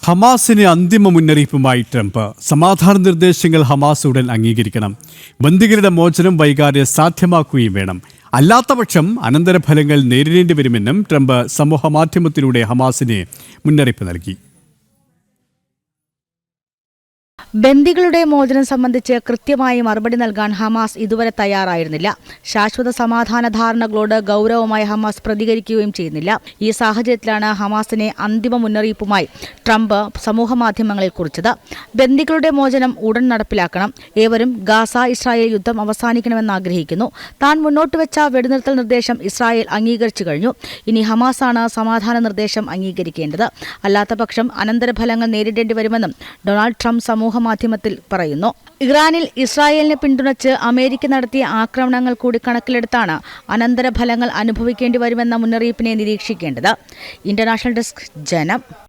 ഹമാസിന് അന്തിമ മുന്നറിയിപ്പുമായി ട്രംപ്. സമാധാന നിർദ്ദേശങ്ങൾ ഹമാസ് ഉടൻ അംഗീകരിക്കണം. ബന്ദികളുടെ മോചനം വൈകാതെ സാധ്യമാക്കുകയും വേണം. അല്ലാത്തപക്ഷം അനന്തരഫലങ്ങൾ നേരിടേണ്ടി വരുമെന്നും ട്രംപ് സമൂഹമാധ്യമത്തിലൂടെ ഹമാസിന് മുന്നറിയിപ്പ് നൽകി. ബന്ദികളുടെ മോചനം സംബന്ധിച്ച് കൃത്യമായി മറുപടി നൽകാൻ ഹമാസ് ഇതുവരെ തയ്യാറായിരുന്നില്ല. ശാശ്വത സമാധാന ധാരണകളോട് ഗൗരവമായി ഹമാസ് പ്രതികരിക്കുകയും ചെയ്യുന്നില്ല. ഈ സാഹചര്യത്തിലാണ് ഹമാസിനെ അന്തിമ മുന്നറിയിപ്പുമായി ട്രംപ് സമൂഹമാധ്യമങ്ങളിൽ കുറിച്ചത്. ബന്ദികളുടെ മോചനം ഉടൻ നടപ്പിലാക്കണം. ഏവരും ഗാസ ഇസ്രായേൽ യുദ്ധം അവസാനിക്കണമെന്ന് ആഗ്രഹിക്കുന്നു. താൻ മുന്നോട്ട് വെച്ച വെടിനിർത്തൽ നിർദ്ദേശം ഇസ്രായേൽ അംഗീകരിച്ചു കഴിഞ്ഞു. ഇനി ഹമാസാണ് സമാധാന നിർദ്ദേശം അംഗീകരിക്കേണ്ടത്. അല്ലാത്തപക്ഷം അനന്തരഫലങ്ങൾ നേരിടേണ്ടി വരുമെന്നും ഡൊണാൾഡ് ട്രംപ് മാധ്യമത്തിൽ പറയുന്നു. ഇറാനിൽ ഇസ്രായേലിനെ പിന്തുണച്ച് അമേരിക്ക നടത്തിയ ആക്രമണങ്ങൾ കൂടി കണക്കിലെടുത്താണ് അനന്തരഫലങ്ങൾ അനുഭവിക്കേണ്ടി വരുമെന്ന മുന്നറിയിപ്പിനെ നിരീക്ഷിക്കേണ്ടത്. ഇന്റർനാഷണൽ ഡെസ്ക്, ജനം.